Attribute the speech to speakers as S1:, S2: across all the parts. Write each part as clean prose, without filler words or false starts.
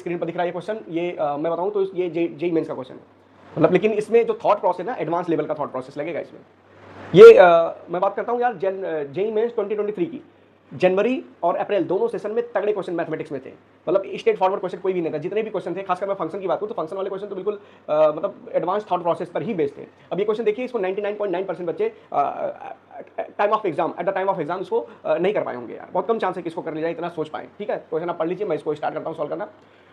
S1: Screen पर दिख रहा है ये क्वेश्चन, ये मैं बताऊं तो ये जेई मेंस का क्वेश्चन है, मतलब लेकिन इसमें जो थॉट प्रोसेस है ना, एडवांस लेवल का थॉट प्रोसेस लगेगा इसमें। ये मैं बात करता हूँ यार जेई मेंस 2023 की, जनवरी और अप्रैल दोनों सेशन में तगड़े क्वेश्चन मैथमेटिक्स में थे, मतलब स्ट्रेट फॉरवर्ड क्वेश्चन कोई भी नहीं था, जितने भी क्वेश्चन थे, खासकर मैं फंक्शन की बात करूँ तो फंक्शन वाले क्वेश्चन तो बिल्कुल मतलब एडवांस थॉट प्रोसेस पर ही बेस्ड थे। अब ये क्वेश्चन देखिए, इसको 99.9% बच्चे time of exam, at the time of exam इसको नहीं कर पाए होंगे यार, बहुत कम चांस है कि इसको कर लिया जाए, इतना सोच पाए। ठीक है, क्वेश्चन आप पढ़ लीजिए, मैं इसको स्टार्ट करता हूँ सॉल्व करना।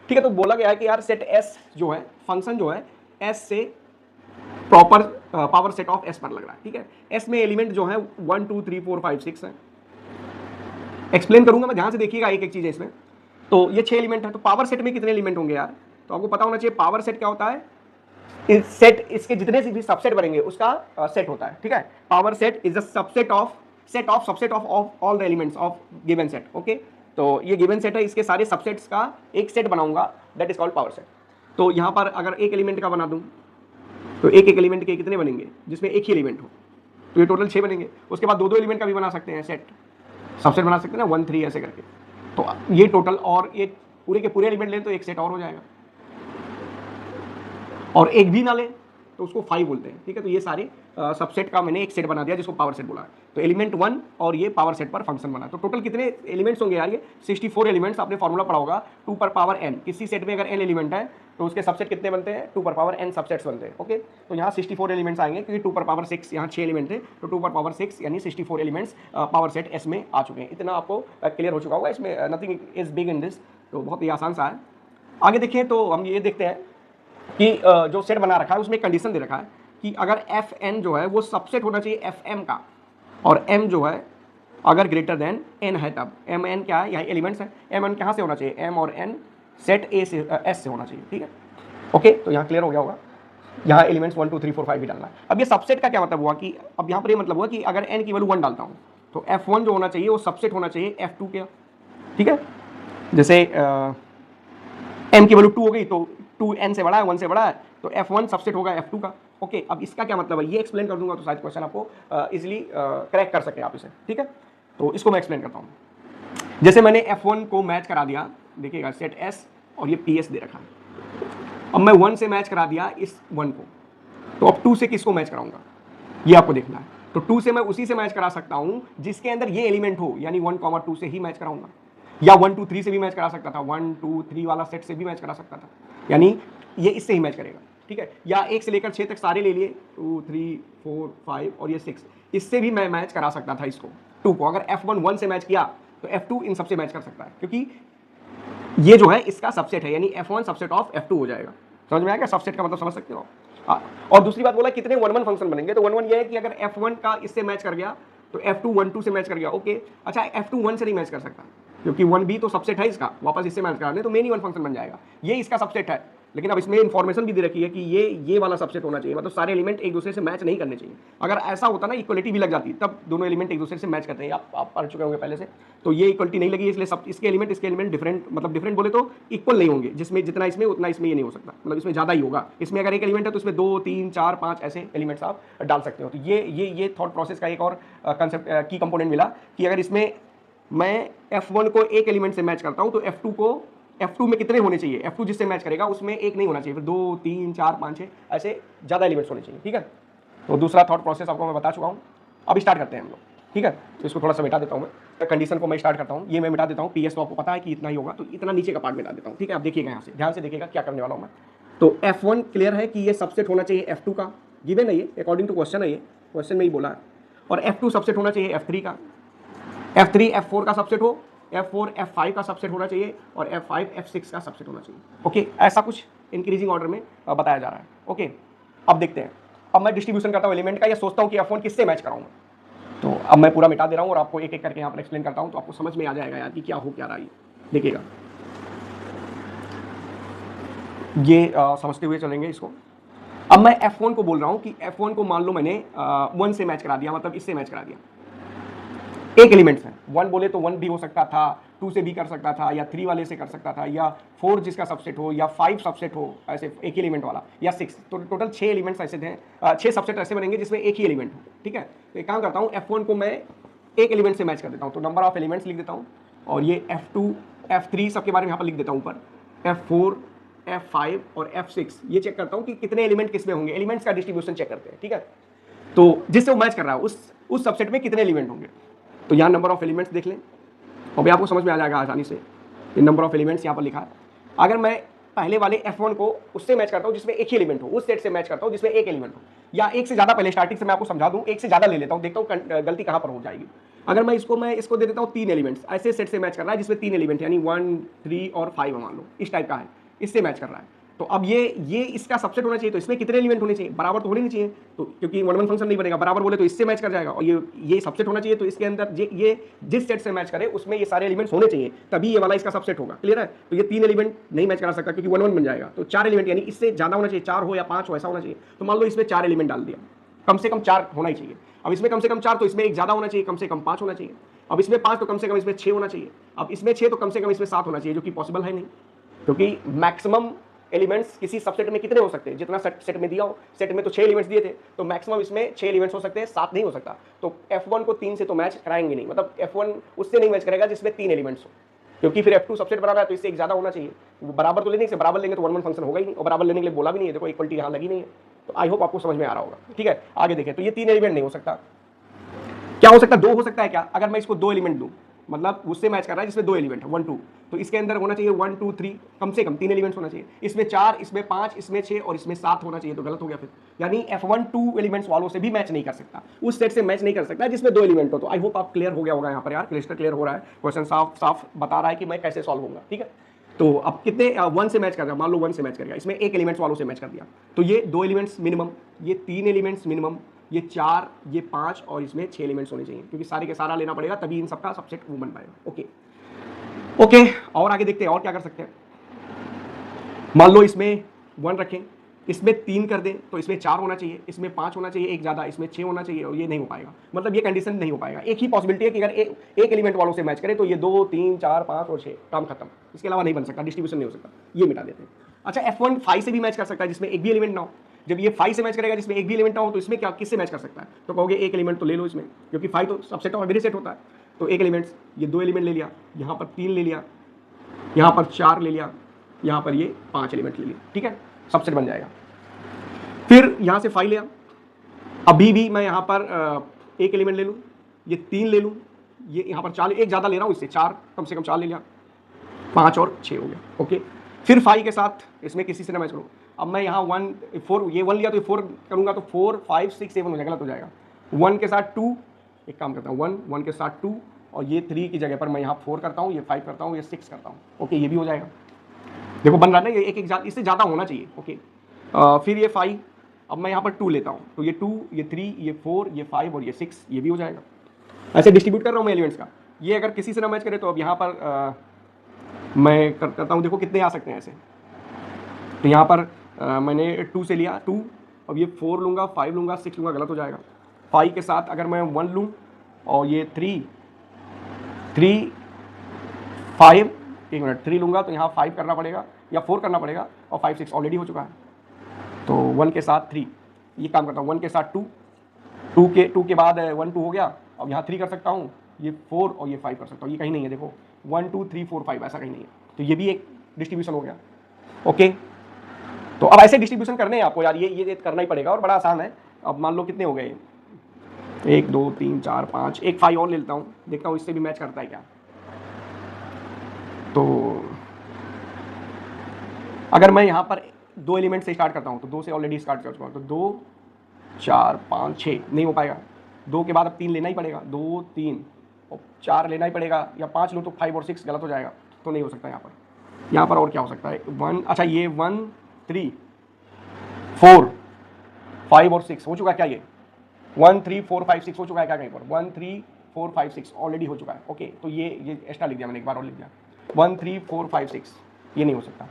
S1: ठीक है, तो बोला गया है कि यार सेट एस जो है, फंक्शन जो है एस से proper power set of S पर लग रहा है। ठीक है, एस में एलिमेंट जो है 1 2 3 4 5 6 है। एक्सप्लेन करूंगा मैं, ध्यान से देखिएगा एक एक चीज है इसमें। तो ये 6 एलिमेंट है, तो पावर सेट में कितने एलिमेंट होंगे यार, तो आपको पता होना चाहिए पावर सेट क्या होता है। इस सेट, इसके जितने भी सबसेट बनेंगे उसका सेट होता है। ठीक है, power set is the subset of subset of all the elements of given set. Okay, तो ये गिवन सेट है, इसके सारे सबसेट्स का एक सेट बनाऊंगा, that is called power set. तो यहां पर अगर एक एलिमेंट का बना दूं तो एक एक एलिमेंट के कितने बनेंगे, जिसमें एक ही एलिमेंट हो, तो ये टोटल 6 बनेंगे। उसके बाद दो दो एलिमेंट का भी बना सकते हैं सेट, सबसेट बना सकते हैं ना, 1 3 ऐसे करके। तो ये टोटल, और एक पूरे के पूरे एलिमेंट लें तो एक सेट और हो जाएगा, और एक भी ना लें तो उसको 5 बोलते हैं। ठीक है, तो ये सारे सबसेट का मैंने एक सेट बना दिया जिसको पावर सेट बोला है। तो एलिमेंट 1 और ये पावर सेट पर फंक्शन बना। तो टोटल कितने एलिमेंट्स होंगे यार, ये 64 एलिमेंट्स। आपने फॉर्मूला पढ़ा होगा 2 पर पावर n, किसी सेट में अगर n एलिमेंट है तो उसके सबसेट कितने बनते हैं, 2 पर पावर n सबसेट्स बनते हैं। ओके, तो यहाँ 64 एलिमेंट्स आएंगे, क्योंकि 2 पर पावर 6 यहाँ 6 एलिमेंट थे, तो 2 पर पावर 6 यानी 64 एलिमेंट्स पावर सेट एस में आ चुके हैं। इतना आपको क्लियर हो चुका होगा, इसमें nothing is big in this, तो बहुत ही आसान सा है। आगे देखिए, तो हम ये देखते हैं कि जो सेट बना रखा है उसमें कंडीशन दे रखा है कि अगर एफ एन जो है वो सबसेट होना चाहिए एफ एम का, और एम जो है अगर ग्रेटर देन एन है, तब एम एन क्या है, यहाँ एलिमेंट्स है, एम एन कहाँ से होना चाहिए, एम और एन सेट ए से एस से होना चाहिए। ठीक है, ओके, तो यहाँ क्लियर हो गया होगा, यहाँ एलिमेंट्स 1 2 3 4 5 भी डालना है। अब ये सबसेट का क्या मतलब हुआ कि अब यहाँ पर ये मतलब हुआ कि अगर एन की वैल्यू 1 डालता हूँ तो F1 जो होना चाहिए वो सबसेट होना चाहिए F2 के। ठीक है, जैसे m की वैल्यू 2 हो गई तो 2 n से बड़ा है, 1 से बड़ा है, तो F1 सबसेट होगा F2 का। ओके, अब इसका क्या मतलब है ये एक्सप्लेन कर दूंगा तो शायद क्वेश्चन आपको इजीली क्रैक कर सके आप इसे। ठीक है, तो इसको मैं एक्सप्लेन करता हूँ। जैसे मैंने F1 को मैच करा दिया, देखिएगा सेट S और ये PS दे रखा है। अब मैं 1 से मैच करा दिया इस 1 को, तो अब 2 से किसको मैच कराऊंगा ये आपको देखना है। तो 2 से मैं उसी से मैच करा सकता हूं जिसके अंदर ये एलिमेंट हो, यानी 1 2 से ही मैच कराऊंगा, या 1 2 3 से भी मैच करा सकता था, 1 2 3 वाला सेट से भी मैच करा सकता था, यानी ये इससे ही मैच करेगा। ठीक है, या 1 से लेकर 6 तक सारे ले लिए, 2 3 4 5 और ये 6, इससे भी मैं मैच करा सकता था इसको 2 को। अगर F1 1 से मैच किया तो F2 इन सबसे मैच कर सकता है, क्योंकि ये जो है इसका सबसेट है, यानी F1 सबसेट ऑफ F2 हो जाएगा। समझ में आया, सबसेट का मतलब समझ सकते हो आप। और दूसरी बात बोला कितने 1 1 फंक्शन बनेंगे, तो 1 1 ये है कि अगर F1 का इससे मैच कर गया तो F2 1 2 से मैच कर गया। ओके, अच्छा F2 1 से नहीं मैच कर सकता, क्योंकि 1 भी तो सबसेट है इसका, वापस इससे मैच करा दें तो मेन ही 1 फंक्शन बन जाएगा, ये इसका सबसेट है। लेकिन अब इसमें इंफॉर्मेशन भी दे रखी है कि ये वाला सबसेट होना चाहिए, मतलब सारे एलिमेंट एक दूसरे से मैच नहीं करने चाहिए। अगर ऐसा होता ना, इक्वलिटी भी लग जाती, तब दोनों एलिमेंट एक दूसरे से मैच करते हैं, आप पढ़ चुके होंगे पहले से। तो ये इक्वलिटी नहीं लगी, इसलिए सब इसके एलिमेंट डिफरेंट, मतलब डिफरेंट बोले तो इक्वल नहीं होंगे, जिसमें जितना इसमें उतना इसमें ये नहीं हो सकता, मतलब इसमें ज़्यादा ही होगा। इसमें अगर एक एलिमेंट है तो इसमें 2 3 4 5 ऐसे एलिमेंट्स आप डाल सकते हो। तो ये थॉट प्रोसेस का एक और कंसेप्ट की कंपोनेंट मिला कि अगर इसमें मैं F1 को एक एलिमेंट से मैच करता हूं तो F2 में कितने होने चाहिए, F2 जिससे मैच करेगा उसमें एक नहीं होना चाहिए, फिर 2 3 4 5 6 ऐसे ज़्यादा एलिमेंट्स होने चाहिए। ठीक है, तो दूसरा थॉट प्रोसेस आपको मैं बता चुका हूँ। अब स्टार्ट करते हैं हम लोग। ठीक है, तो इसको थोड़ा सा मिटा देता हूँ मैं, कंडीशन को मैं स्टार्ट करता हूँ, ये मैं मिटा देता हूँ। PS तो आपको पता है कि इतना ही होगा, तो इतना नीचे का पार्ट मिटा देता हूँ। ठीक है, आप देखिएगा यहाँ से, ध्यान से देखिएगा क्या करने वाला हूँ मैं। तो F1 क्लियर है कि ये सबसेट होना चाहिए F2 का, गिवन है ये, अकॉर्डिंग टू क्वेश्चन है, ये क्वेश्चन में ही बोला है। और F2 सबसेट होना चाहिए F3 का, F3 F4 का सबसेट हो, F4 F5 का सबसेट होना चाहिए, और F5 F6 का सबसेट होना चाहिए। ओके, ऐसा कुछ इंक्रीजिंग ऑर्डर में बताया जा रहा है। ओके, अब देखते हैं। अब मैं डिस्ट्रीब्यूशन करता हूँ एलिमेंट का, या सोचता हूँ कि F1 किससे मैच कराऊंगा। तो अब मैं पूरा मिटा दे रहा हूँ और आपको एक एक करके यहाँ पर एक्सप्लेन करता हूँ, तो आपको समझ में आ जाएगा यार कि क्या हो क्या रहा है। देखिएगा, ये समझते हुए चलेंगे इसको। अब मैं F1 को बोल रहा हूँ कि F1 को मान लो मैंने 1 से मैच करा दिया, मतलब इससे मैच करा दिया। एक एलिमेंट्स है, 1 बोले तो 1 भी हो सकता था, 2 से भी कर सकता था, या 3 वाले से कर सकता था, या 4 जिसका सबसेट हो, या 5 सबसेट हो, ऐसे एक ही एलिमेंट वाला, या 6। तो टोटल 6 एलिमेंट्स ऐसे थे, 6 सबसेट ऐसे बनेंगे जिसमें एक ही एलिमेंट हो। ठीक है, तो एक काम करता हूँ, F1 को मैं एक एलिमेंट से मैच कर देता हूँ, तो नंबर ऑफ एलिमेंट्स लिख देता हूँ, और ये F2 F3 सबके बारे में यहाँ पर लिख देता हूँ ऊपर। F4, F5 और F6 ये चेक करता हूँ कि कितने एलिमेंट किस में होंगे, एलिमेंट्स का डिस्ट्रीब्यूशन चेक करते हैं, ठीक है। तो जिससे वो मैच कर रहा है उस सबसेट में कितने एलिमेंट होंगे। तो यहाँ नंबर ऑफ एलिमेंट्स देख लें, अभी आपको समझ में आ जाएगा आसानी से। ये नंबर ऑफ एलिमेंट्स यहाँ पर लिखा है। अगर मैं पहले वाले F1 को उससे मैच करता हूँ जिसमें एक ही एलिमेंट हो, उस सेट से मैच करता हूँ जिसमें एक एलिमेंट हो, या एक से ज़्यादा, पहले स्टार्टिंग से मैं आपको समझा दूँ, एक से ज़्यादा ले लेता हूँ, देखता हूँ गलती कहाँ पर हो जाएगी। अगर मैं इसको दे देता हूँ 3 एलिमेंट्स, ऐसे सेट से मैच कर रहा है जिसमें 3 एलिमेंट यानी 1, 3 और 5 मान लो, इस टाइप का है, इससे मैच कर रहा है। तो अब ये इसका सबसेट होना चाहिए, तो इसमें कितने एलिमेंट होने चाहिए, बराबर तो होने नहीं चाहिए, तो क्योंकि 1 1 फंक्शन नहीं बनेगा, बराबर बोले तो इससे मैच कर जाएगा, और ये सबसेट होना चाहिए, तो इसके अंदर ये जिस सेट से मैच करे उसमें ये सारे एलिमेंट्स होने चाहिए, तभी ये वाला इसका सबसेट होगा। क्लियर है। तो ये 3 एलिमेंट नहीं मैच करा सकता क्योंकि 1 1 बन जाएगा, तो 4 एलिमेंट यानी इससे ज्यादा होना चाहिए, 4 हो या 5 हो, ऐसा होना चाहिए। तो मान लो इसमें 4 एलिमेंट डाल दिया, कम से कम 4 होना ही चाहिए। अब इसमें कम से कम 4, तो इसमें एक ज्यादा होना चाहिए, कम से कम 5 होना चाहिए। अब इसमें 5 तो कम से कम इसमें 6 होना चाहिए। अब इसमें 6 तो कम से कम इसमें 7 होना चाहिए, जो कि पॉसिबल है नहीं, क्योंकि मैक्सिमम एलिमेंट्स किसी सबसेट में कितने हो सकते हैं, जितना सेट में दिया हो। सेट में तो 6 एलिमेंट्स दिए थे, तो मैक्सिमम इसमें 6 एलिमेंट्स हो सकते हैं, 7 नहीं हो सकता। तो F1 को 3 से तो मैच कराएंगे नहीं, मतलब F1 उससे नहीं मैच करेगा जिसमें 3 एलिमेंट्स हो, क्योंकि फिर F2 सबसेट बना रहा है तो इससे एक ज्यादा होना चाहिए। बराबर तो लेने से बराबर लेंगे तो 1 1 फंक्शन होगा ही नहीं, और बराबर लेने के लिए बोला भी नहीं है, देखो इक्वलिटी यहाँ लगी नहीं है। तो आई होप आपको समझ में आ रहा होगा, ठीक है। आगे देखें, तो ये 3 एलिमेंट नहीं हो सकता। क्या हो सकता है, 2 हो सकता है क्या। अगर मैं इसको 2 एलिमेंट दूं, मतलब उससे मैच कर रहा है जिसमें 2 एलिमेंट है, 1 2, तो इसके अंदर होना चाहिए 1 2 3, कम से कम 3 एलिमेंट्स होना चाहिए। इसमें 4, इसमें 5, इसमें 6 और इसमें 7 होना चाहिए, तो गलत हो गया फिर। यानी F1 2 एलिमेंट्स वालों से भी मैच नहीं कर सकता, उस सेट से मैच नहीं कर सकता जिसमें 2 एलिमेंट हो। तो आई होप आप क्लियर हो गया होगा यहाँ पर यार, क्लियर हो रहा है, क्वेश्चन साफ साफ बता रहा है कि मैं कैसे सॉल्व होगा, ठीक है। तो अब कितने 1 से मैच कर रहा है, मान लो 1 से मैच कर गया, इसमें 1 एलिमेंट्स वालों से मैच कर दिया, तो ये 2 एलिमेंट्स मिनिमम, ये 3 एलिमेंट्स मिनिमम, ये 4, ये 5 और इसमें 6 एलिमेंट्स होने चाहिए, क्योंकि सारे के सारा लेना पड़ेगा, तभी इन सबका सबसेट वो बन पाएगा। ओके, और आगे देखते हैं और क्या कर सकते हैं। मान लो इसमें 1 रखें, इसमें 3 कर दें, तो इसमें 4 होना चाहिए, इसमें 5 होना चाहिए, एक ज़्यादा, इसमें 6 होना चाहिए, और ये नहीं हो पाएगा। मतलब ये कंडीशन नहीं हो पाएगा। एक ही पॉसिबिलिटी है कि अगर एक एलिमेंट वालों से मैच करें तो ये 2 3 4 5 और 6, काम खत्म, इसके अलावा नहीं बन सकता, डिस्ट्रीब्यूशन नहीं हो सकता, ये मिटा देते हैं। अच्छा, F1 5 से भी मैच कर सकता है जिसमें एक भी एलिमेंट ना हो। जब ये 5 से मैच करेगा जिसमें एक भी एलिमेंट ना हो, तो इसमें क्या किससे मैच कर सकता है, तो कहोगे एक एलिमेंट तो ले लो इसमें, क्योंकि 5 तो सबसेट ऑफ एवरी सेट होता है। तो एक एलिमेंट्स, ये 2 एलिमेंट ले लिया, यहाँ पर 3 ले लिया, यहाँ पर 4 ले लिया, यहाँ पर ये 5 एलिमेंट ले लिया, ठीक है, सबसेट बन जाएगा। फिर यहाँ से 5 लिया, अभी भी मैं यहाँ पर एक एलिमेंट ले लूँ, ये 3 ले लूँ, ये यहाँ पर 4, एक ज़्यादा ले रहा हूँ इससे, 4 कम से कम 4 ले लिया, 5 और 6 हो गया। ओके, फिर 5 के साथ इसमें किसी से ना मैच करूँ। अब मैं यहाँ 1 4, ये 1 लिया तो 4 करूँगा, तो 4 5 6 7 हो जाएगा, गलत हो जाएगा। 1 के साथ 2, एक काम करता हूँ, 1 के साथ 2, और ये 3 की जगह पर मैं यहाँ 4 करता हूँ, ये 5 करता हूँ, ये 6 करता हूँ। ओके, ये भी हो जाएगा, देखो बन रहा है ना, ये एक इससे ज़्यादा होना चाहिए। ओके, फिर ये 5, अब मैं यहाँ पर 2 लेता हूँ, तो ये 2, ये 3, ये 4, ये 5 और ये 6, ये भी हो जाएगा। ऐसे डिस्ट्रीब्यूट कर रहा हूँ मैं एलिमेंट्स का। ये अगर किसी से ना मैच करे तो अब यहाँ पर मैं करता हूँ, देखो कितने आ सकते हैं ऐसे। तो यहाँ पर मैंने 2 से लिया 2, अब ये 4 लूँगा, 5 लूँगा, 6 लूँगा, गलत हो जाएगा। 5 के साथ अगर मैं 1 लूँ, और ये 3 5, एक मिनट, 3 लूँगा तो यहाँ 5 करना पड़ेगा या 4 करना पड़ेगा, और 5 6 ऑलरेडी हो चुका है। तो 1 के साथ 3, ये काम करता हूँ, 1 के साथ 2, 2 के बाद 1 2 हो गया, अब यहाँ 3 कर सकता हूँ, ये 4 और ये 5 कर सकता हूँ। ये कहीं नहीं है, देखो 1 2 3 4 5 ऐसा कहीं नहीं है, तो ये भी एक डिस्ट्रीब्यूशन हो गया। ओके, तो अब ऐसे डिस्ट्रीब्यूशन करने हैं आपको यार, ये करना ही पड़ेगा, और बड़ा आसान है। अब मान लो कितने हो गए, 1 2 3 4 5, एक 5 और ले लेता हूँ, देखता हूँ इससे भी मैच करता है क्या। तो अगर मैं यहाँ पर 2 एलिमेंट से स्टार्ट करता हूँ, तो 2 से ऑलरेडी स्टार्ट कर चुका हूँ, तो 2 4 5 6 नहीं हो पाएगा। 2 के बाद अब 3 लेना ही पड़ेगा, 2 3 और 4 लेना ही पड़ेगा, या 5 लूँ तो 5 और 6 गलत हो जाएगा, तो नहीं हो सकता यहाँ पर और क्या हो सकता है, 1, अच्छा ये 1 3 4 5 और 6 हो चुका है क्या, ये 1 3 4 5 6 हो चुका है क्या कहीं पर, 1 3 4 5 6 ऑलरेडी हो चुका है। ओके, तो ये एक्स्ट्रा लिख दिया मैंने, एक बार और लिख दिया, 1 3 4 5 6, ये नहीं हो सकता।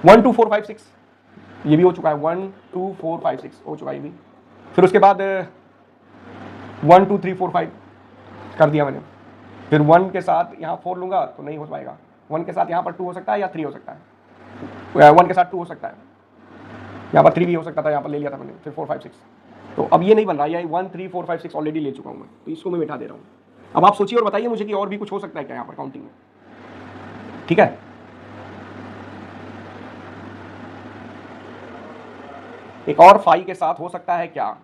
S1: 1 2 4 5 6 ये भी हो चुका है, 1 2 4 5 6 हो चुका है ये भी। फिर उसके बाद 1 2 3 4 5 कर दिया मैंने, फिर 1 के साथ यहाँ 4 लूँगा तो नहीं हो पाएगा, 1 के साथ यहाँ पर 2 हो सकता है या 3 हो सकता है, 1 के साथ 2 हो सकता है, यहाँ पर 3 भी हो सकता था, यहाँ पर ले लिया था मैंने, फिर 4 5 6, तो अब ये नहीं बन रहा है, 1 3 4 5 6 ऑलरेडी ले चुका हूँ मैं, तो इसको मैं मिटा दे रहा हूँ। अब आप सोचिए और बताइए मुझे कि और भी कुछ हो सकता है क्या यहाँ पर काउंटिंग में, ठीक है। एक और फाई के साथ हो सकता है क्या,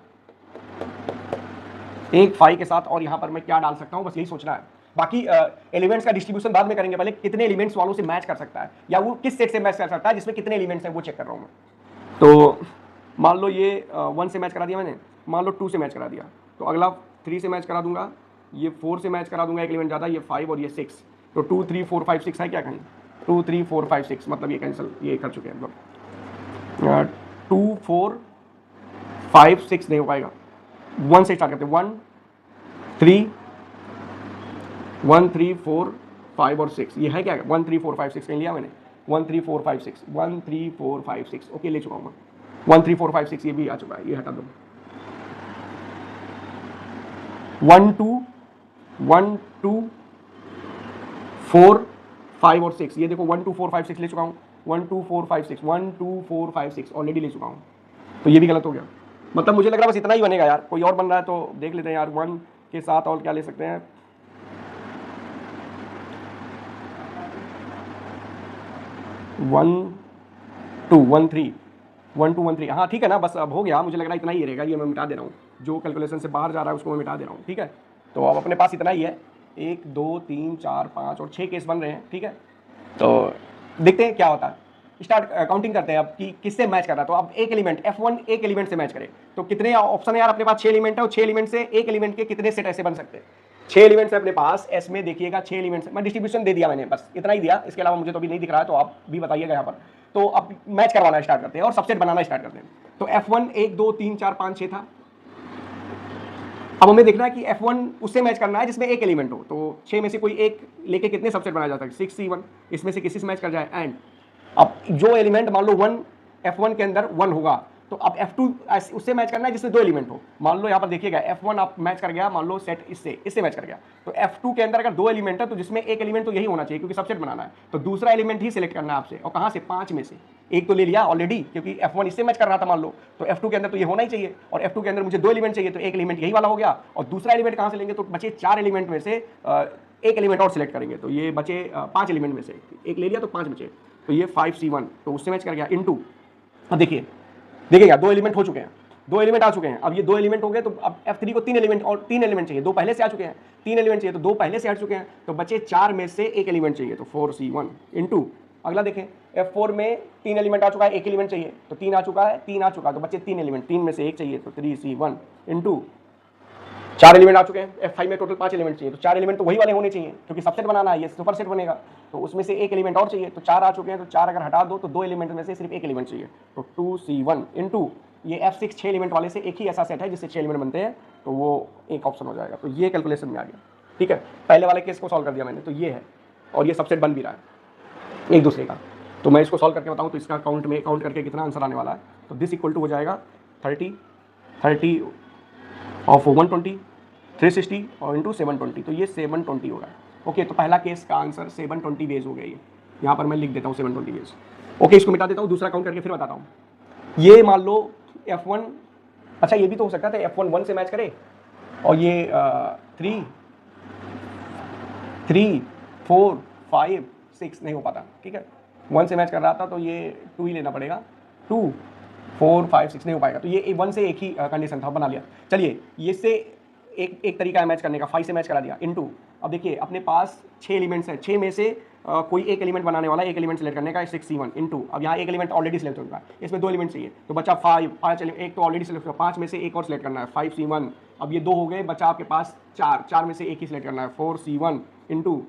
S1: एक फाई के साथ, और यहाँ पर मैं क्या डाल सकता हूँ, बस यही सोचना है। बाकी एलिमेंट्स का डिस्ट्रीब्यूशन बाद में करेंगे, पहले कितने एलिमेंट्स वालों से मैच कर सकता है या वो किस सेट से मैच कर सकता है जिसमें कितने एलिमेंट्स हैं वो चेक कर रहा हूँ मैं। तो मान लो ये 1 से मैच करा दिया मैंने, मान लो 2 से मैच करा दिया, तो अगला 3 से मैच करा दूंगा, ये 4 से मैच करा दूंगा, एक एलिमेंट ज़्यादा, ये 5 और ये 6, तो 2 3 4 5 6 है क्या कहीं, 2 3 4 5 6, मतलब ये कैंसिल, ये कर चुके हैं, मतलब 2 4 5 6 नहीं हो पाएगा। 1 से स्टार्ट करते हैं, 1 3 1 3 4 5 और 6, ये है क्या, 1 3 4 5 6 कहीं लिया मैंने, 1 3 4 5 6 1 3 4 5 6, ओके ले चुका हूँ मैं, 1 3 4 5 6 ये भी आ चुका है, ये हटा दो। 1 2 1 2 4 5 और 6, ये देखो 1 2 4 5 6 ले चुका हूँ, 1 2 4 5 6 1 2 4 5 6 ऑलरेडी ले चुका हूँ, तो ये भी गलत हो गया। मतलब मुझे लग रहा है बस इतना ही बनेगा यार, कोई और बन रहा है तो देख लेते हैं यार। 1 के साथ और क्या ले सकते हैं, 1 2 1 3 1 2 1 3, हाँ ठीक है ना, बस अब हो गया, मुझे लग रहा है इतना ही रहेगा, ये मैं मिटा दे रहा हूँ, जो कैलकुलेशन से बाहर जा रहा है उसको मैं मिटा दे रहा हूँ, ठीक है। तो अब अपने पास इतना ही है, 1 2 3 4 5 और 6 केस बन रहे हैं, ठीक है। तो देखते हैं क्या होता है, स्टार्ट काउंटिंग करते हैं अब कि किससे मैच कर रहा है। तो अब एक एलिमेंट F1 एक एलिमेंट से मैच करे, तो कितने ऑप्शन है यार अपने पास, 6 एलिमेंट है, और 6 एलिमेंट से एक एलिमेंट के कितने सेट ऐसे बन सकते हैं, 6 एलिमेंट्स है अपने पास, एस में देखिएगा 6 एलिमेंट्स, मैं डिस्ट्रीब्यूशन दे दिया मैंने, बस इतना ही दिया, इसके अलावा मुझे तो अभी नहीं दिख रहा है, तो आप भी बताइएगा यहाँ पर। तो अब मैच करवाना स्टार्ट करते हैं और सबसेट बनाना स्टार्ट करते हैं। तो F1 1 2 3 4 5 6 था, अब हमें देखना है कि F1 उससे मैच करना है जिसमें एक एलिमेंट हो, तो 6 में से कोई एक लेके कितने सबसेट बनाया जाता है, 6 C1, इसमें से किसी से मैच कर जाए, एंड अब जो एलिमेंट मान लो 1 F1 के अंदर 1 होगा, तो अब F2 उससे मैच करना है जिसमें 2 एलिमेंट हो। मान लो यहाँ पर देखिएगा F1 आप मैच कर गया, मान लो सेट इससे मैच कर गया, तो F2 के अंदर अगर 2 एलिमेंट है तो जिसमें एक एलिमेंट तो यही होना चाहिए क्योंकि सबसेट बनाना है, तो दूसरा एलिमेंट ही सिलेक्ट करना है आपसे, और कहाँ से, 5 में से एक तो ले लिया ऑलरेडी क्योंकि F1 इससे मैच कर रहा था मान लो, तो F2 के अंदर तो ये होना ही चाहिए, और F2 के अंदर मुझे 2 एलिमेंट चाहिए, तो एक एलिमेंट यही वाला हो गया, और दूसरा एलिमेंट कहाँ से लेंगे, तो बचे 4 एलिमेंट में से एक एलिमेंट और सिलेक्ट करेंगे, तो ये बचे 5 एलिमेंट में से एक ले लिया तो 5 बचे, तो ये 5C1 तो उससे मैच कर गया इनटू, अब देखिएगा 2 एलिमेंट हो चुके हैं, 2 एलिमेंट आ चुके हैं, अब ये 2 एलिमेंट हो गए, तो अब F3 को 3 एलिमेंट और 3 एलिमेंट चाहिए, 2 पहले से आ चुके हैं, 3 एलिमेंट चाहिए तो 2 पहले से हट चुके हैं, तो बचे 4 में से एक एलिमेंट चाहिए, तो 4C1 इनटू, अगला देखें F4 में 3 एलिमेंट आ चुका है, एक एलिमेंट चाहिए, तो 3 आ चुका है, 3 आ चुका है, तो बचे 3 एलिमेंट, 3 में से एक चाहिए, तो 3C1 इनटू, 4 एलिमेंट आ चुके हैं, F5 में टोटल 5 एलिमेंट चाहिए, तो 4 एलिमेंट तो वही वाले होने चाहिए क्योंकि सबसेट बनाना है, ये सुपर सेट बनेगा, तो उसमें से एक एलिमेंट और चाहिए, तो 4 आ चुके हैं, तो 4 अगर हटा दो तो 2 एलिमेंट में से सिर्फ एक एलिमेंट चाहिए, तो 2C1 इनटू, ये F6 6 एलिमेंट वाले से एक ही ऐसा सेट है जिससे 6 एलिमेंट बनते हैं, तो वो एक ऑप्शन हो जाएगा, तो ये कैलकुलेशन में आ गया, ठीक है। पहले वाले केस को सॉल्व कर दिया मैंने, तो ये है, और ये सबसेट बन भी रहा है एक दूसरे का, तो मैं इसको सॉल्व करके बताऊँ तो इसका काउंट करके कितना आंसर आने वाला है, तो दिस इक्वल टू हो जाएगा 30 ऑफ 120 360 और इंटू 720, तो ये 720 होगा। ओके, तो पहला केस का आंसर 720 वेज हो गया, ये यहाँ पर मैं लिख देता हूँ 720 वेज। ओके, इसको मिटा देता हूँ, दूसरा काउंट करके फिर बताता हूँ। ये मान लो F1, अच्छा ये भी तो हो सकता था F1 1 से मैच करे, और ये 3 4 5 6 नहीं हो पाता, ठीक है, 1 से मैच कर रहा था तो ये 2 ही लेना पड़ेगा, 2 4 5 6 नहीं हो पाएगा, तो ये 1 से एक ही कंडीशन था, बना लिया। चलिए ये से एक तरीका है मैच करने का, 5 से मैच करा दिया इनटू, अब देखिए अपने पास 6 एलिमेंट्स हैं, 6 में से कोई एक एलिमेंट बनाने वाला, एक एलिमेंट सेलेक्ट करने का, 6C1 इनटू, अब यहाँ एक एलिमेंट ऑलरेडी सेलेक्ट हो चुका है, इसमें 2 एलिमेंट चाहिए, तो बचा 5 एक तो ऑलरेडी सेलेक्ट हुआ, 5 में से एक और सेलेक्ट करना है, 5C1, अब ये 2 हो गए, बचा आपके पास 4 में से एक ही सेलेक्ट करना है, 4C1 इनटू,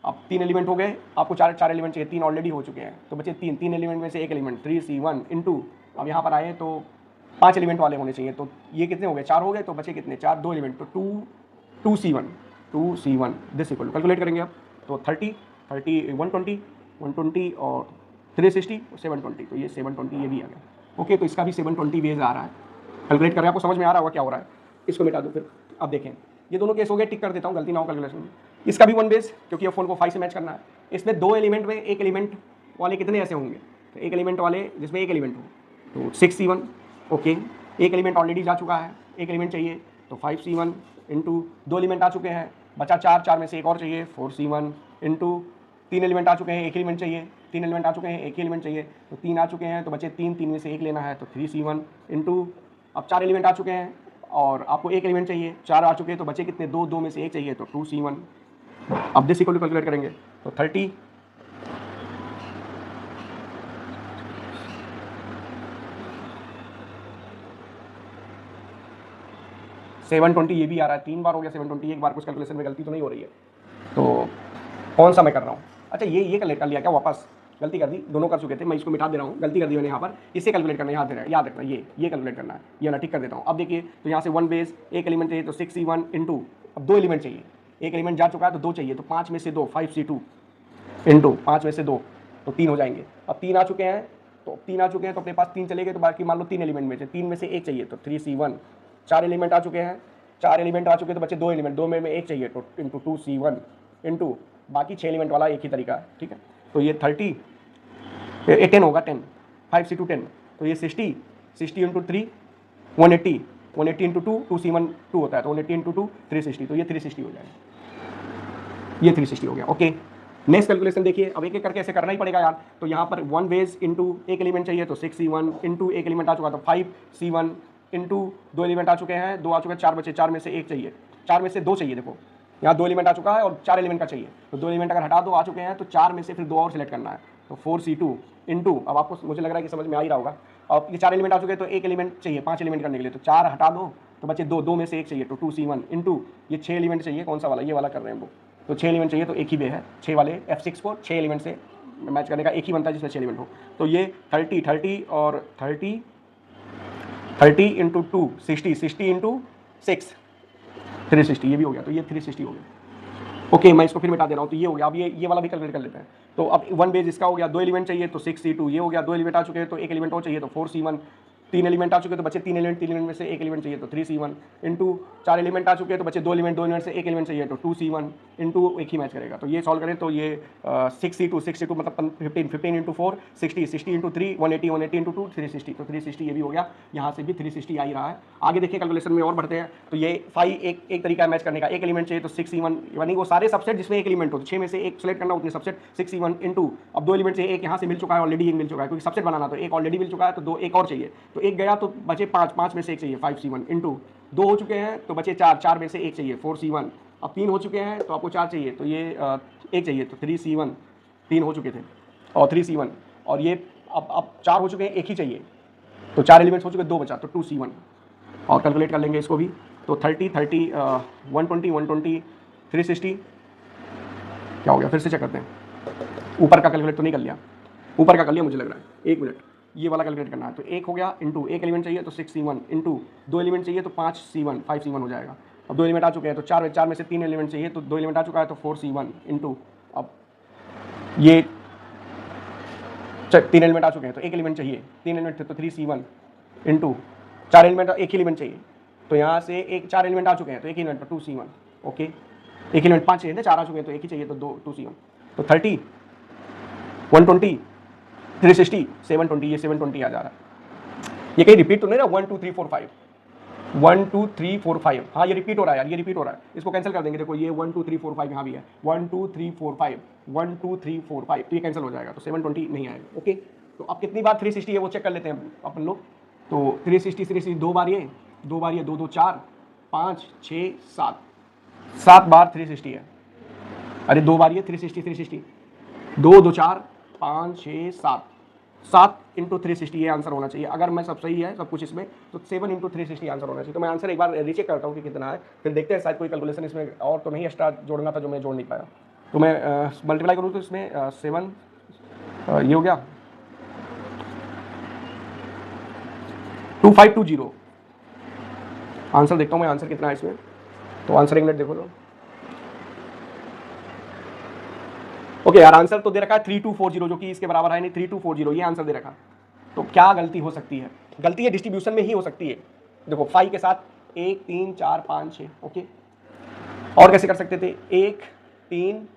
S1: अब 3 एलिमेंट हो गए, आपको 4 एलिमेंट चाहिए, 3 ऑलरेडी हो चुके हैं, तो बचे 3 एलिमेंट में से एक एलिमेंट 3C1 इनटू, अब यहाँ पर आए तो 5 एलिमेंट वाले होने चाहिए, तो ये कितने हो गए, 4 हो गए, तो बचे कितने, 4 2 एलिमेंट, तो 2C1 दिस इक्वल, कैलकुलेट करेंगे आप, तो 30 120 और 360 और 720, तो ये 720 ये भी आ गया। ओके, तो इसका भी 720 वेज आ रहा है, कैलकुलेट करें, आपको समझ में आ रहा होगा क्या हो रहा है, इसको मिटा दो फिर। अब देखें ये दोनों केस हो गए, टिक कर देता हूँ, गलती ना हो कैलकुलेशन में। इसका भी 1 बेस, क्योंकि F1 को 5 से मैच करना है, इसमें 2 एलिमेंट में एक एलिमेंट वाले कितने ऐसे होंगे, तो एक एलिमेंट वाले जिसमें एक एलिमेंट हो, तो 6C1, ओके, एक एलिमेंट ऑलरेडी जा चुका है, एक एलिमेंट चाहिए, तो 5C1 इनटू, 2 एलिमेंट आ चुके हैं, बचा 4 में से एक और चाहिए, 4C1 इनटू, 3 एलिमेंट आ चुके हैं, एक एलिमेंट चाहिए, 3 एलिमेंट आ चुके हैं, एक एलिमेंट चाहिए, तो 3 आ चुके हैं तो बचे 3, 3 में से एक लेना है, तो 3C1 इंटू, अब 4 एलिमेंट आ चुके हैं और आपको एक एलिमेंट चाहिए, 4 आ चुके हैं तो बचे कितने, 2, 2 में से एक चाहिए, तो 2C1। अब दिस इक्वल टू कैलकुलेट करेंगे तो 30 720 ये भी आ रहा है, 3 बार हो गया 720, एक बार कुछ कैलकुलेशन में गलती तो नहीं हो रही है, तो कौन सा मैं कर रहा हूँ, अच्छा ये कैलकुलेट कर लिया क्या, वापस गलती कर दी, दोनों कर चुके थे, मैं इसको मिटा दे रहा हूँ, गलती कर दी मैंने यहाँ पर, इससे कैलकुलेट करना है, याद रखना ये कैलकुलेट करना है, ये ना ठीक कर देता हूँ। अब देखिए तो यहाँ से 1 बेस एक एलिमेंट चाहिए तो 6C1 इंटू, अब 2 एलिमेंट चाहिए, एक एलिमेंट जा चुका है तो 2 चाहिए, तो 5 में से 2 5C2 इंटू 5 में से 2 तो 3 हो जाएंगे। अब 3 आ चुके हैं तो अपने पास 3 चले गए, तो बाकी मान लो 3 एलिमेंट में से 3 में से एक चाहिए तो 3C1। 4 एलिमेंट आ चुके हैं, 4 एलिमेंट आ चुके तो बच्चे 2 एलिमेंट, 2 में एक चाहिए तो इंटू 2C1 इंटू बाकी 6 एलिमेंट वाला एक ही तरीका है, ठीक है। तो ये 30 10 होगा, 10 5C2 10, तो ये 60 इंटू 3 180 इंटू 2 2C1 2 होता है, तो 180 इंटू 2 360, तो ये 360 हो जाएगा, ये 360 हो गया। ओके, नेक्स्ट कैलकुलेशन देखिए, अब एक एक करके ऐसे करना ही पड़ेगा यार। तो यहाँ पर 1 बेस इंटू एक एलिमेंट चाहिए तो 6C1 इंटू एक एलिमेंट आ चुका तो 5C1 इंटू 2 एलिमेंट आ चुके हैं, 2 आ चुके हैं, 4 बचे, 4 में से एक चाहिए, 4 में से 2 चाहिए, देखो यहाँ 2 एलिमेंट आ चुका है और 4 एलिमेंट का चाहिए, तो 2 एलिमेंट अगर हटा 2 आ चुके हैं तो 4 में से फिर 2 और सिलेक्ट करना है, तो 4C2 इंटू, अब आपको मुझे लग रहा है कि समझ में आ ही रहा होगा। अब ये 4 एलिमेंट आ चुके हैं तो एक एलिमेंट चाहिए 5 एलिमेंट करने के लिए, तो 4 हटा दो तो बचे 2, 2 में से एक चाहिए, तो 2C1 इंटू ये 6 एलिमेंट चाहिए, कौन सा वाला, ये वाला कर रहे हैं वो, तो 6 एलिमेंट चाहिए तो एक ही वे है, 6 वाले F6 को 6 एलिमेंट से मैच करने का एक ही बनता है जिसमें 6 एलिमेंट हो, तो ये 30 और 30 इंटू 2 60 इंटू 6 360, ये भी हो गया, तो ये 360 हो गया। ओके, मैं इसको फिर मिटा दे रहा हूँ, तो ये हो गया। अब ये वाला भी कैलकुलेट कर लेते हैं। तो अब 1 बेस इसका हो गया, 2 एलिमेंट चाहिए तो 6C2 ये हो गया, 2 एलिमेंट आ चुके हैं तो एक एलिमेंट और चाहिए तो 4C1, 3 एलिमेंट आ चुके हैं तो बचे 3 एलिमेंट में से एक एलिमेंट चाहिए तो 3C1 इंटू 4 एलिमेंट आ चुके हैं तो बचे 2 एलिमेंट से एक एलिमेंट चाहिए तो 2C1 इंटू एक ही मैच करेगा। तो ये सॉल्व करें तो ये 6C2 मतलब 15 इंटू 4 60 इंटू 3 180 इंटू 2 360, तो 360 ये भी हो गया, यहाँ से भी 360 आ ही रहा है। आगे देखिए कैलकुलेशन में और बढ़ते हैं, तो ये 5 एक तरीका है मैच करने का, एक एलिमेंट चाहिए तो 6C1, यानी वो सारे सबसेट जिसमें एक एलिमेंट हो, तो 6 में से एक सेलेक्ट करना, उतने सबसेट 6C1 इंटू, अब 2 एलिमेंट चाहिए, एक यहाँ से मिल चुका है ऑलरेडी, एक मिल चुका है क्योंकि सबसेट बनाना, तो एक ऑलरेडी मिल चुका है तो 2 एक और चाहिए, तो एक गया तो बचे 5 में से एक चाहिए 5C1 इंटू 2 हो चुके हैं तो बचे 4 में से एक चाहिए 4C1, अब 3 हो चुके हैं तो आपको 4 चाहिए तो ये एक चाहिए तो 3C1, 3 हो चुके थे और 3C1, और ये अब 4 हो चुके हैं, एक ही चाहिए, तो 4 एलिमेंट्स हो चुके, 2 बचा तो 2C1, और कैलकुलेट कर लेंगे इसको भी, तो 30 120 360 क्या हो गया, फिर से चेक करते हैं। ऊपर का कैलकुलेट तो नहीं कर लिया, ऊपर का कर लिया मुझे लग रहा है, एक मिनट, ये वाला कैलकुलेट करना है। तो एक हो गया इंटू एक एलिमेंट चाहिए तो 6C1 इंटू 2 एलिमेंट चाहिए तो 5C1 हो जाएगा। अब 2 एलिमेंट आ चुके हैं तो 4 में से 3 एलिमेंट चाहिए तो 2 एलिमेंट आ चुका है तो 4C1 इंटू, अब ये 3 एलिमेंट आ चुके हैं तो एक एलिमेंट चाहिए, 3 एलिमेंट थे तो 3C1 इंटू 4 एलिमेंट, एक एलिमेंट चाहिए, तो यहाँ से एक 4 एलिमेंट आ चुके हैं तो एक एलिमेंट पर 2C1, ओके, एक एलिमेंट 5 चाहिए, 4 आ चुके हैं तो एक ही चाहिए तो 2C1, तो 30 120 360 720, ये 720 आ जा रहा है। ये कहीं रिपीट तो नहीं रहा 1 2 3 4 5 1 2 3 4 5, हाँ ये रिपीट हो रहा है यार, ये रिपीट हो रहा है, इसको कैंसिल कर देंगे। देखो ये 1 2 3 4 5 यहाँ भी है, 1 2 3 4 5 1 2 3 4 5, तो ये कैंसिल हो जाएगा, तो 720 नहीं आएगा। ओके, तो अब कितनी बार 360 है वो चेक कर लेते हैं अपन लोग। तो 360 2 बार ये 2 2 4 5 6 7 बार 360 है, अरे 2 बार ये 360 2 2 4 5 6 7 इंटू 360 ये आंसर होना चाहिए। अगर मैं सब सही है सब कुछ इसमें तो 7 इंटू 360 आंसर होना चाहिए। तो मैं आंसर एक बार रीचेक करता हूँ कि कितना है, फिर देखते हैं शायद कोई कैलकुलेशन इसमें और तो नहीं एक्स्ट्रा जोड़ना था जो मैं जोड़ नहीं पाया। तो मैं मल्टीप्लाई करूँ तो इसमें 7 ये हो गया 2520। आंसर देखता हूँ मैं, आंसर कितना है इसमें। तो आंसर एक मिनट देखो तो, ओके यार आंसर तो दे रखा है 3240, जो कि इसके बराबर है नहीं, 3240 ये आंसर दे रखा। तो क्या गलती हो सकती है? गलती है डिस्ट्रीब्यूशन में ही हो सकती है। देखो 5 के साथ 1 3 4 5 6, ओके, और कैसे कर सकते थे? 1 3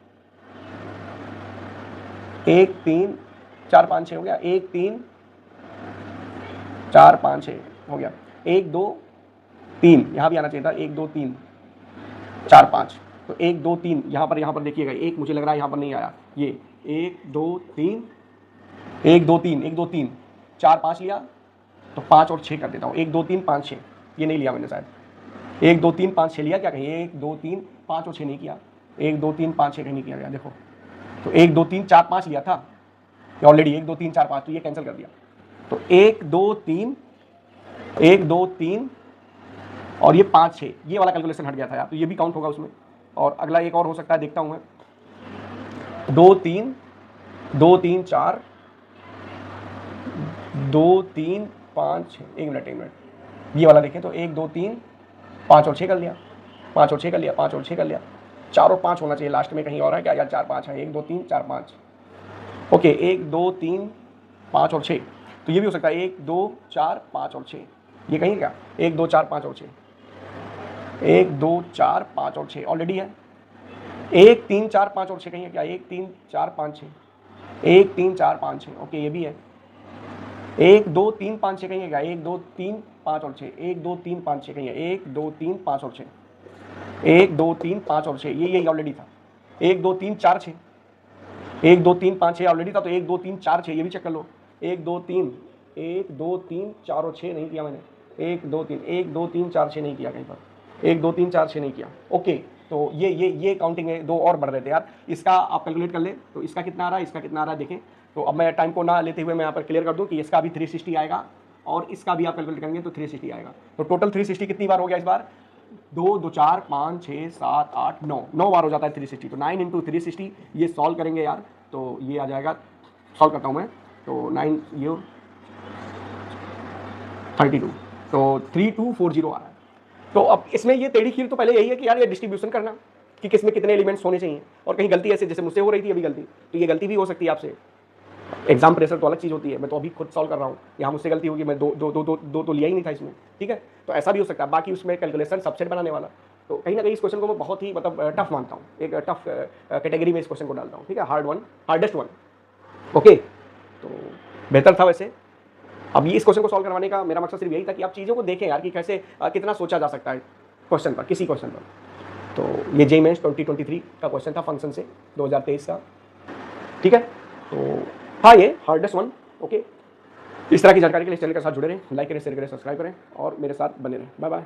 S1: 4 5 6 हो गया, 1 3 4 5 6 हो गया, 1 2 3 यहाँ भी आना चाहिए था, 1 2 3 4 5, तो 1 2 3 यहाँ पर देखिएगा, एक मुझे लग रहा है यहाँ पर नहीं आया, ये 1 2 3 1 2 3 1 2 3 4 5 लिया तो 5 और 6 कर देता हूँ। 1 2 3 5 6 ये नहीं लिया मैंने शायद। 1 2 3 5 6 लिया क्या कहीं? 1 2 3 5 और 6 नहीं किया। 1 2 3 5 6 कहीं नहीं किया गया देखो। तो 1 2 3 4 5 लिया था ऑलरेडी। 1 2 3 4 5 तो ये कैंसिल कर दिया। तो 1 2 3 1 2 3 और ये 5 6 ये वाला कैलकुलेशन हट गया था यार, तो ये भी काउंट होगा उसमें। और अगला एक और हो सकता है, देखता हूँ मैं। 2 3 2 3 4 2 3 5 6 1 मिनट ये वाला देखें तो 1 2 3 5 और 6 कर लिया, 5 और 6 कर लिया, 5 और 6 कर लिया, 4 और 5 होना चाहिए लास्ट में कहीं और है क्या यार? 4 5 है, 1 2 3 4 5 ओके। 1 2 3 5 और 6 तो ये भी हो सकता है 1 2 4 5 और 6 ये कहीं क्या? 1 2 4 5 और 6 1 2 4 5 और 6 ऑलरेडी है। 1 3 4 5 और 6 कहीं है क्या? 1 3 4 5 6 1 3 4 5 6 ओके ये भी है। 1 2 3 5 6 कहीं है क्या? 1 2 3 5 और 6 1 2 3 5 6 कहीं है। 1 2 3 5 और 6 1 2 3 5 और 6 ये ऑलरेडी था। 1 2 3 4 6 1 2 3 5 6 ऑलरेडी था। तो 1 2 3 4 6 ये भी चेक कर लो। 1 2 3 1 2 3 4 और 6 नहीं किया मैंने। 1 2 3 1 2 3 4 6 नहीं किया कहीं पर। 1 2 3 4 6 नहीं किया ओके। तो ये काउंटिंग है। 2 और बढ़ रहे थे यार। इसका आप कैलकुलेट कर ले तो इसका कितना आ रहा है, इसका कितना आ रहा है देखें। तो अब मैं टाइम को ना लेते हुए मैं यहाँ पर क्लियर कर दूँ कि इसका भी 360 आएगा और इसका भी आप कैलकुलेट करेंगे तो 360 आएगा। तो टोटल 360 कितनी बार हो गया इस बार? 2 2 4 5 6 7 8 9 बार हो जाता है 360। तो 9 इंटू 360 ये सॉल्व करेंगे यार तो ये आ जाएगा। सॉल्व करता हूँ मैं तो 9 ये 32 तो 3240 आ रहा है। तो अब इसमें ये टेढ़ी खीर तो पहले यही है कि यार ये डिस्ट्रीब्यूशन करना कि किसमें कितने एलिमेंट्स होने चाहिए। और कहीं गलती ऐसे जैसे मुझसे हो रही थी अभी गलती, तो ये गलती भी हो सकती है आपसे। एग्जाम प्रेशर तो अलग चीज़ होती है, मैं तो अभी खुद सॉल्व कर रहा हूँ। यहाँ मुझसे गलती होगी, मैं दो तो लिया ही नहीं था इसमें, ठीक है। तो ऐसा भी हो सकता है। बाकी उसमें कैलकुलेशन सबसेट बनाने वाला, तो कहीं ना कहीं इस क्वेश्चन को मैं बहुत ही मतलब टफ मानता हूँ। एक टफ कैटेगरी में इस क्वेश्चन को डालता हूँ, ठीक है। Hardest one okay. तो बेहतर था वैसे। अब ये इस क्वेश्चन को सॉल्व करवाने का मेरा मकसद सिर्फ यही था कि आप चीज़ों को देखें यार कि कैसे कितना सोचा जा सकता है क्वेश्चन पर, किसी क्वेश्चन पर। तो ये JEE मेंस 2023 का क्वेश्चन था फंक्शन से 2023 का, ठीक है। तो हाँ ये हार्डेस्ट वन ओके। इस तरह की जानकारी के लिए चैनल के साथ जुड़े रहें, लाइक करें, शेयर करें, सब्सक्राइब करें और मेरे साथ बने रहें। Bye bye.